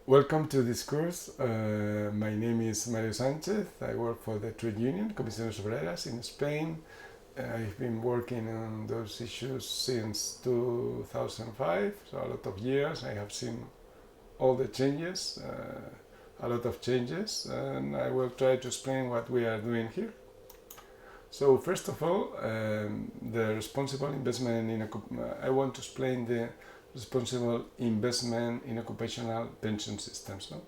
Welcome to this course. My name is Mario Sánchez. I work for the trade union, Comisiones Obreras in Spain. I've been working on those issues since 2005, so a lot of years. I have seen all the changes, a lot of changes, and I will try to explain what we are doing here. So first of all, the responsible investment in I want to explain the responsible investment in occupational pension systems. No?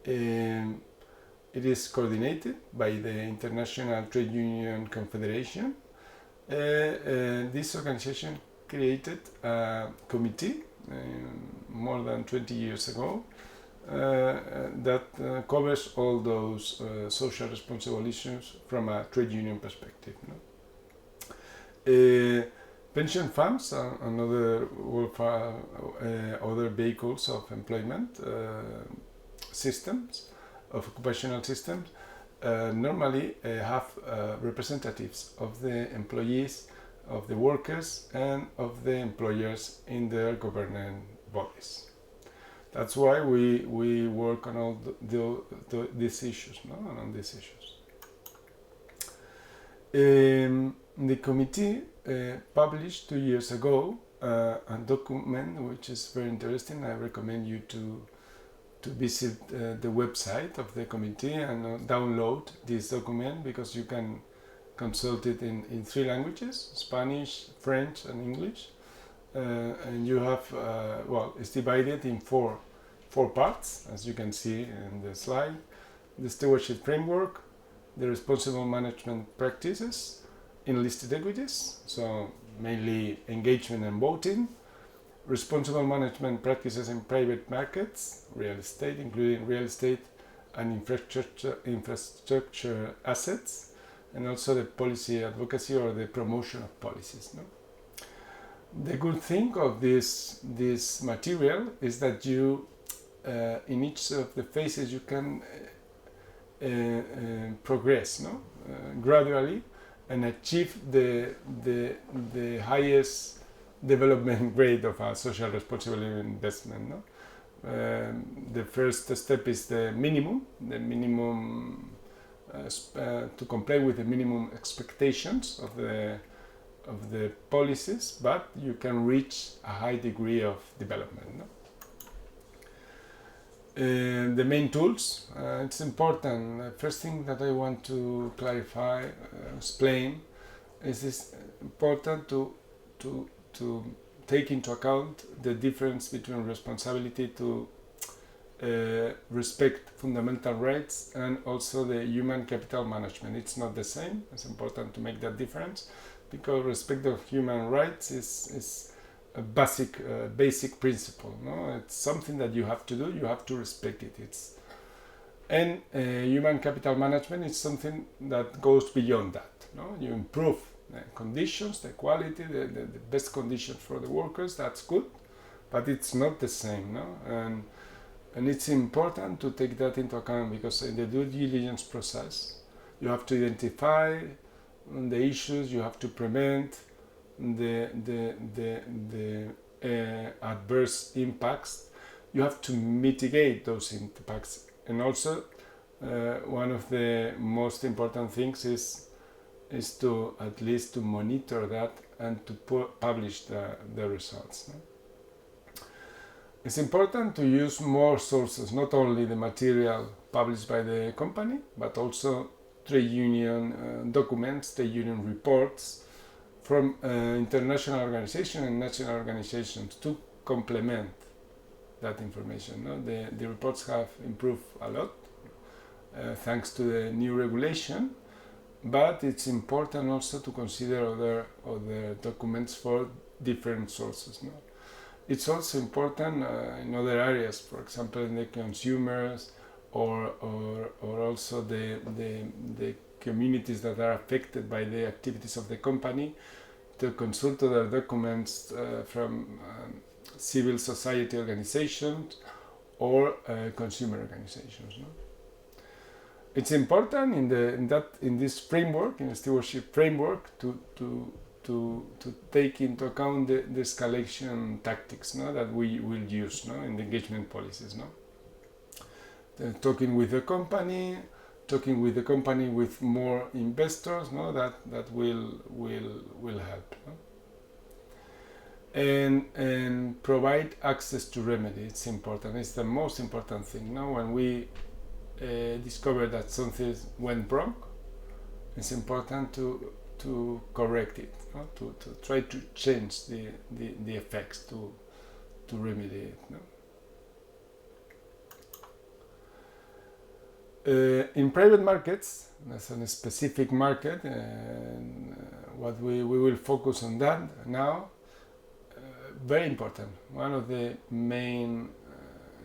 It is coordinated by the International Trade Union Confederation. This organization created a committee more than 20 years ago that covers all those social responsible issues from a trade union perspective. No? Pension funds and other vehicles of employment systems, of occupational systems, normally have representatives of the employees, of the workers, and of the employers in their governing bodies. That's why we work on all these issues, no? On these issues. The committee published 2 years ago a document which is very interesting. I recommend you to visit the website of the committee and download this document, because you can consult it in 3 languages: Spanish, French, and English. And you have, it's divided in four parts, as you can see in the slide: the stewardship framework, the responsible management practices in listed equities, so mainly engagement and voting, responsible management practices in private markets, real estate, including real estate and infrastructure assets, and also the policy advocacy or the promotion of policies. No? The good thing of this material is that you, in each of the phases, you can progress, no? Gradually, and achieve the highest development grade of a social responsibility investment. No? The first step is the minimum to comply with the minimum expectations of the policies, but you can reach a high degree of development. No? The main tools, it's important. The first thing that I want to clarify, explain, is it's important to take into account the difference between responsibility to respect fundamental rights and also the human capital management. It's not the same. It's important to make that difference, because respect of human rights is a basic principle. No, it's something that you have to do. You have to respect it. And human capital management is something that goes beyond that. No, you improve the conditions, the quality, the best conditions for the workers. That's good, but it's not the same. No, and it's important to take that into account, because in the due diligence process, you have to identify the issues. You have to prevent the adverse impacts. You have to mitigate those impacts, and also one of the most important things is to at least to monitor that and to publish the results. No? It's important to use more sources, not only the material published by the company, but also trade union documents, trade union reports from international organizations and national organizations to complement that information. No? The reports have improved a lot thanks to the new regulation, but it's important also to consider other documents for different sources. No? It's also important in other areas, for example, in the consumers or also the communities that are affected by the activities of the company, to consult other documents from civil society organizations or consumer organizations. No? It's important in this framework, in the stewardship framework, to take into account the escalation tactics, no, that we will use, no, in the engagement policies. No? talking with the company with more investors, no, that will help, no? And provide access to remedy. It's important. It's the most important thing. Now, when we discover that something went wrong, it's important to correct it, no? to try to change the effects, to remedy it, no? In private markets, that's a specific market, and what we will focus on that now. Very important. One of the main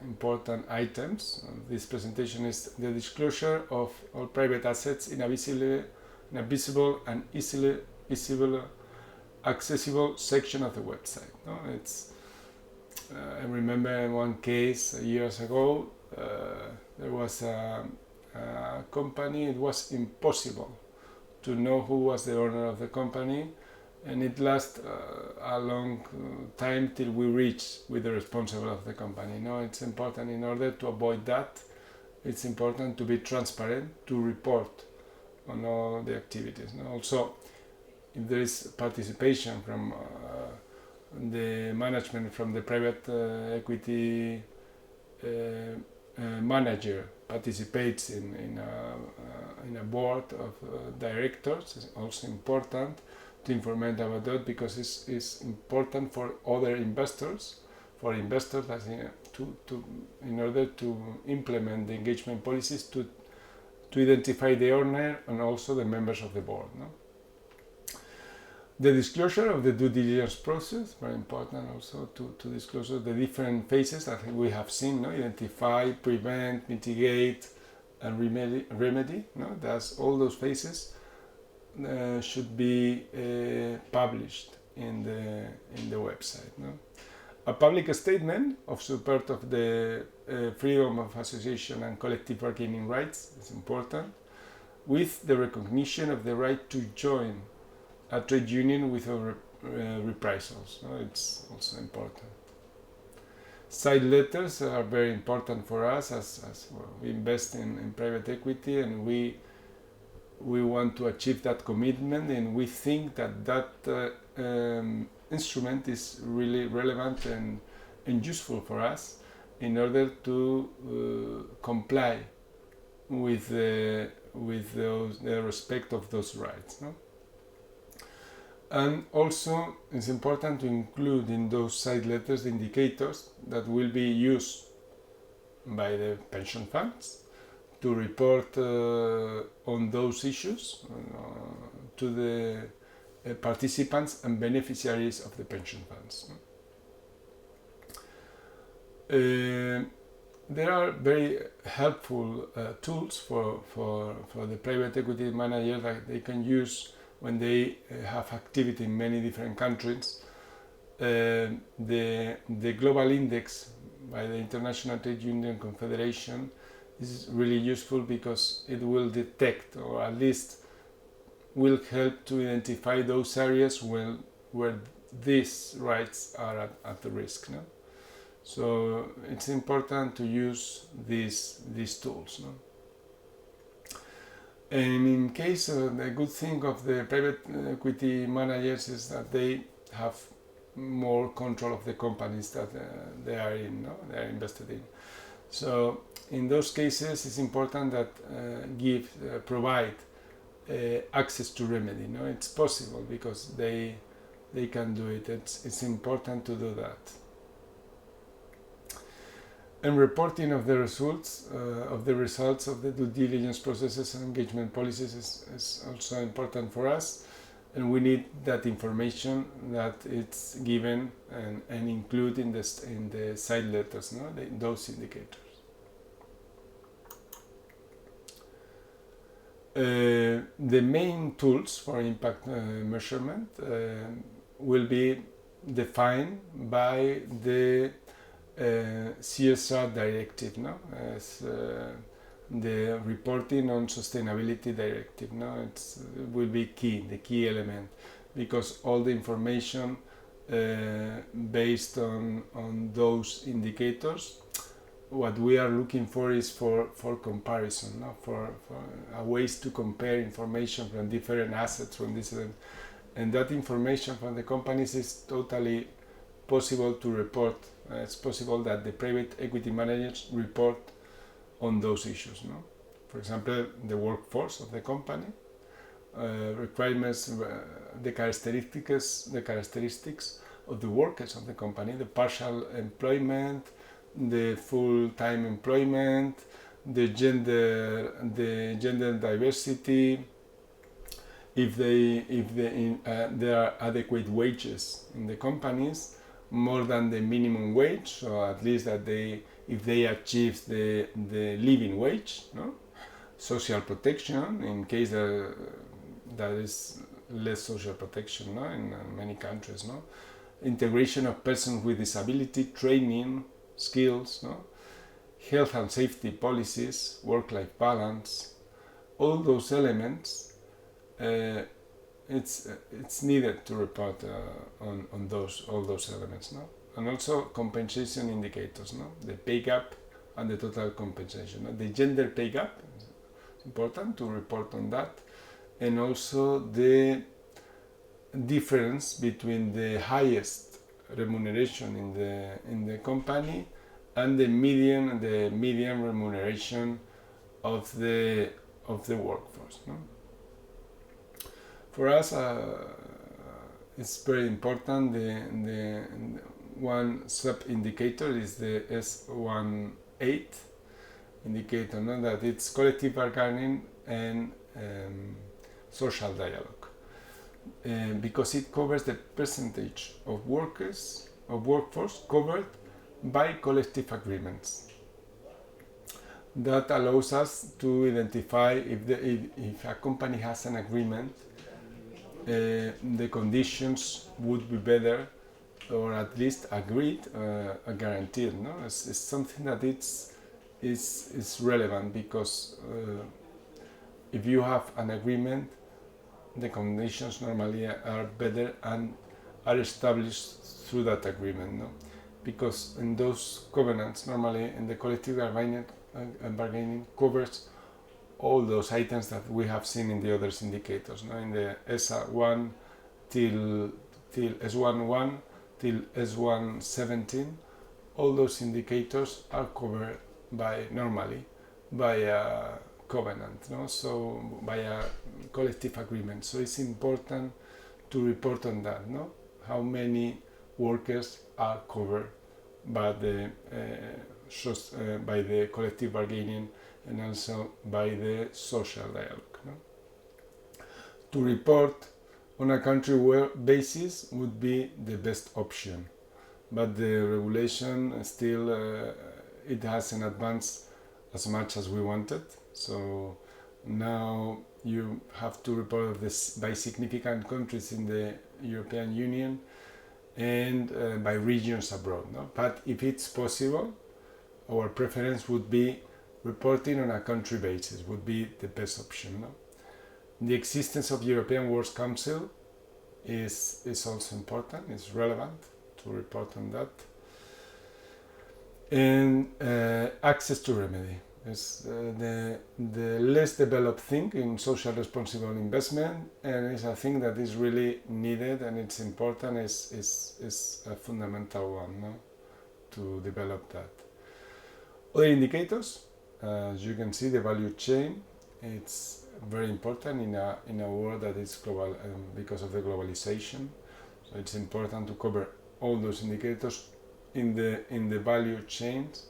important items of this presentation is the disclosure of all private assets in a visible and easily accessible section of the website. No? I remember in one case years ago, there was a company. It was impossible to know who was the owner of the company, and it lasted a long time till we reach with the responsible of the company. No, it's important. In order to avoid that, it's important to be transparent, to report on all the activities. No? Also, if there is participation from the management, from the private equity manager participates in a board of directors, it's also important to inform about that, because it's important for other investors, as in order to implement the engagement policies, to identify the owner and also the members of the board. No? The disclosure of the due diligence process, very important also to disclose the different phases that we have seen, no? Identify, prevent, mitigate, and remedy. No? That's all those phases should be published in the website. No? A public statement of support of the freedom of association and collective bargaining rights is important, with the recognition of the right to join a trade union without reprisals. No? It's also important. Side letters are very important for us as we invest in private equity, and we want to achieve that commitment, and we think that instrument is really relevant and useful for us in order to comply with the respect of those rights. No? And also it's important to include in those side letters the indicators that will be used by the pension funds to report on those issues to the participants and beneficiaries of the pension funds. There are very helpful tools for the private equity manager that they can use when they have activity in many different countries. The global index by the International Trade Union Confederation is really useful, because it will detect, or at least will help to identify those areas where these rights are at the risk. No? So it's important to use these tools. No? And in case the good thing of the private equity managers is that they have more control of the companies that they are in, no? They are invested in. So in those cases, it's important that provide access to remedy. No? It's possible because they can do it. It's important to do that. And reporting of the results of the due diligence processes and engagement policies is also important for us, and we need that information that it's given and include in the side letters, no? Those indicators. The main tools for impact measurement will be defined by the CSR directive, no? As the reporting on sustainability directive, no? It will be the key element, because all the information based on those indicators what we are looking for is for comparison, no? for ways to compare information from different assets, from different, and that information from the companies is totally possible to report. It's possible that the private equity managers report on those issues. No? For example, the workforce of the company, requirements, the characteristics of the workers of the company, the partial employment, the full-time employment, the gender diversity, if there are adequate wages in the companies, more than the minimum wage, so at least that if they achieve the living wage, no? Social protection in case there is less social protection, no? In many countries, no? Integration of persons with disability, training, skills, no? Health and safety policies, work-life balance, all those elements, it's needed to report on all those elements, no? And also compensation indicators, no? The pay gap and the total compensation, no? The gender pay gap, it's important to report on that, and also the difference between the highest remuneration in the company and the median remuneration of the workforce, no? For us, it's very important. The one sub indicator is the S18 indicator, no? That it's collective bargaining and social dialogue, because it covers the percentage of workforce covered by collective agreements. That allows us to identify if a company has an agreement, the conditions would be better, or at least agreed, guaranteed. No, it's something that is relevant, because if you have an agreement, the conditions normally are better and are established through that agreement. No, because in those covenants, normally in the collective bargaining covers all those items that we have seen in the other indicators, no? In the S1 till S11 till S117, all those indicators are covered normally by a covenant, no? So by a collective agreement. So it's important to report on that, no? How many workers are covered by the collective bargaining and also by the social dialogue, no? To report on a country basis would be the best option, but the regulation still it hasn't advanced as much as we wanted. So now you have to report this by significant countries in the European Union and by regions abroad, no? But if it's possible, our preference would be reporting on a country basis, would be the best option, no? The existence of European Works Council is also important, it's relevant to report on that. And access to remedy is the less developed thing in social responsible investment, and it's a thing that is really needed and it's important, is a fundamental one, no? To develop that. Other indicators, as you can see, the value chain, it's very important in a world that is global because of the globalization. So it's important to cover all those indicators in the value chains,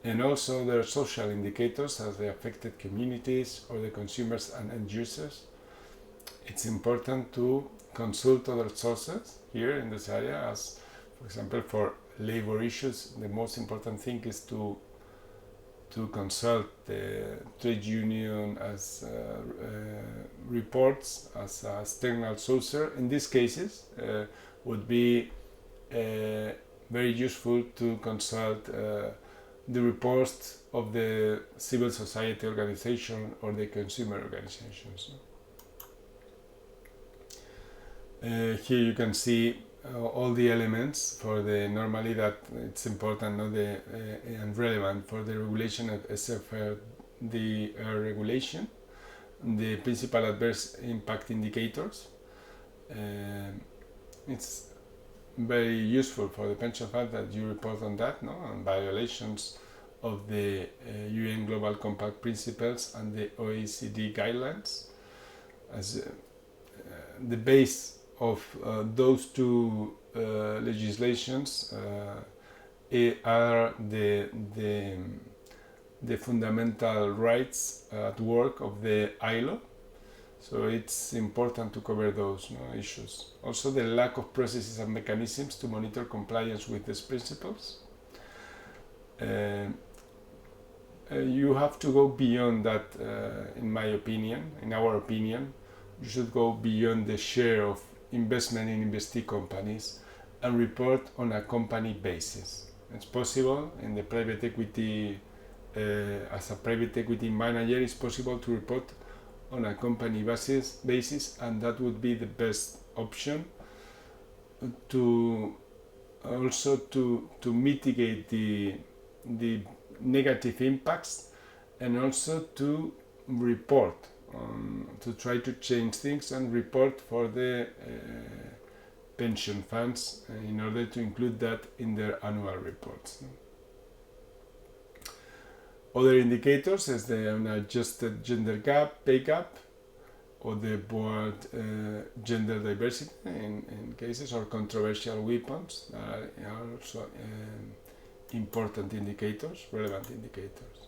and also there are social indicators as the affected communities or the consumers and end users. It's important to consult other sources here in this area, as for example for labor issues, the most important thing is to consult the trade union as reports as an external source. In these cases, would be very useful to consult the reports of the civil society organization or the consumer organizations. Here you can see all the elements for the normally that it's important, not the and relevant for the regulation of the regulation, the principal adverse impact indicators. It's very useful for the pension fund that you report on that, no, on violations of the UN Global Compact principles and the OECD guidelines. As the base of those two legislations are the fundamental rights at work of the ILO. So it's important to cover those issues. Also, the lack of processes and mechanisms to monitor compliance with these principles. You have to go beyond that, in my opinion, in our opinion. You should go beyond the share of investment in investee companies and report on a company basis. It's possible in the private equity, as a private equity manager, it's possible to report on a company basis, and that would be the best option to also to mitigate the negative impacts, and also to report, to try to change things and report for the pension funds in order to include that in their annual reports. Other indicators is the unadjusted gender gap, pay gap, or the broad gender diversity in cases, or controversial weapons are also important indicators, relevant indicators.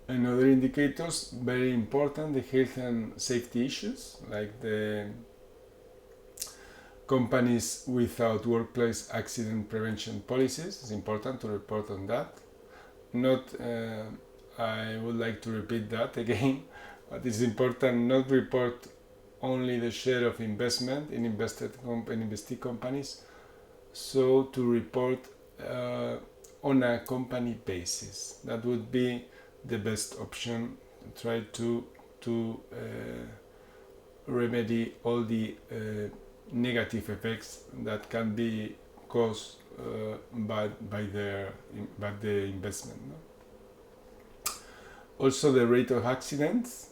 And other indicators, very important, the health and safety issues, like the companies without workplace accident prevention policies. It's important to report on that. I would like to repeat that again, but it's important not report only the share of investment in investee companies, so to report on a company basis. That would be the best option. Try to remedy all the negative effects that can be caused by the investment. No? Also, the rate of accidents.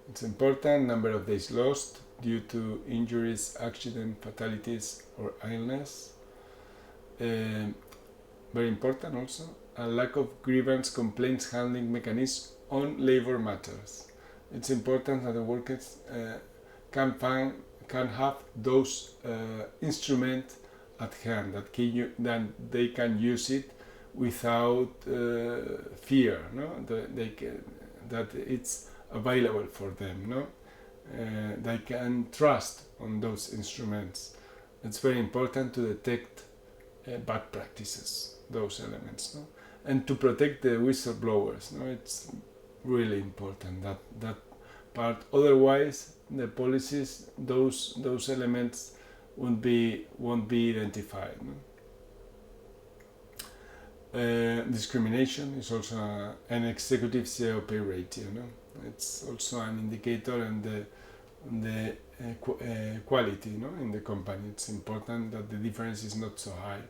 It's important. Number of days lost due to injuries, accident, fatalities, or illness. Very important also. A lack of grievance complaints handling mechanism on labor matters. It's important that the workers can have those instruments at hand, that they can use it without fear, no? That it's available for them, no? They can trust on those instruments. It's very important to detect bad practices, those elements, no? And to protect the whistleblowers, no? It's really important, that part. Otherwise, the policies, those elements won't be identified. No? Discrimination is also an executive CCOO pay ratio. No? It's also an indicator on the quality, no? In the company. It's important that the difference is not so high.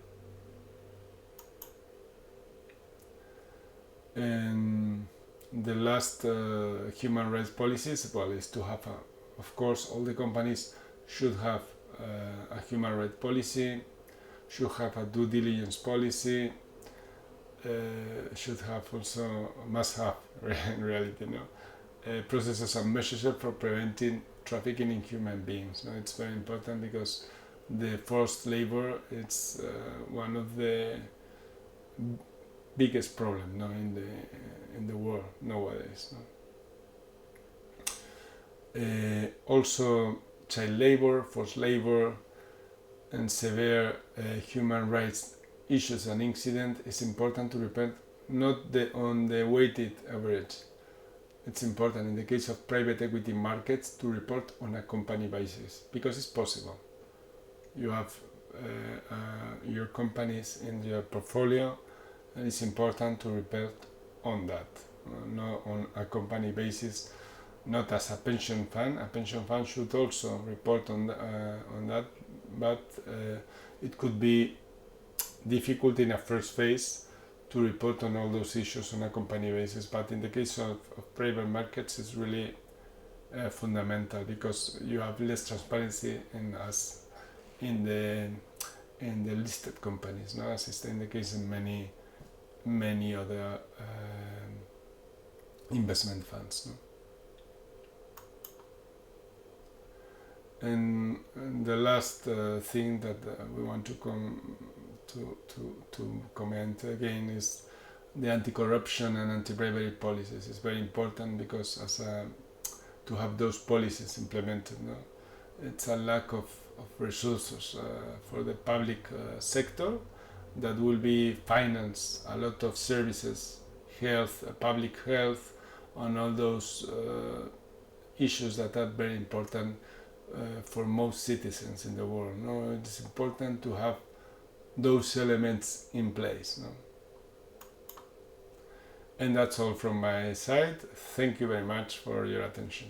And the last human rights policies, well, is to have of course, all the companies should have a human rights policy, should have a due diligence policy, must have in reality, no? Processes and measures for preventing trafficking in human beings. No? It's very important because the forced labor it's one of the biggest problems, no? in the world nowadays. No? Also, child labor, forced labor, and severe human rights issues and incidents is important to report not on the weighted average. It's important in the case of private equity markets to report on a company basis, because it's possible. You have your companies in your portfolio, and it's important to report on that, not on a company basis, not as a pension fund. A pension fund should also report on that, but it could be difficult in a first phase to report on all those issues on a company basis. But in the case of private markets, it's really fundamental, because you have less transparency in the listed companies, no? As is in the case in many other investment funds, no? And the last thing that we want to comment again is the anti-corruption and anti-bribery policies. It's very important, because to have those policies implemented, no? It's a lack of resources for the public sector that will be finance a lot of services, health, public health, and all those issues that are very important for most citizens in the world. No, it's important to have those elements in place. No? And that's all from my side. Thank you very much for your attention.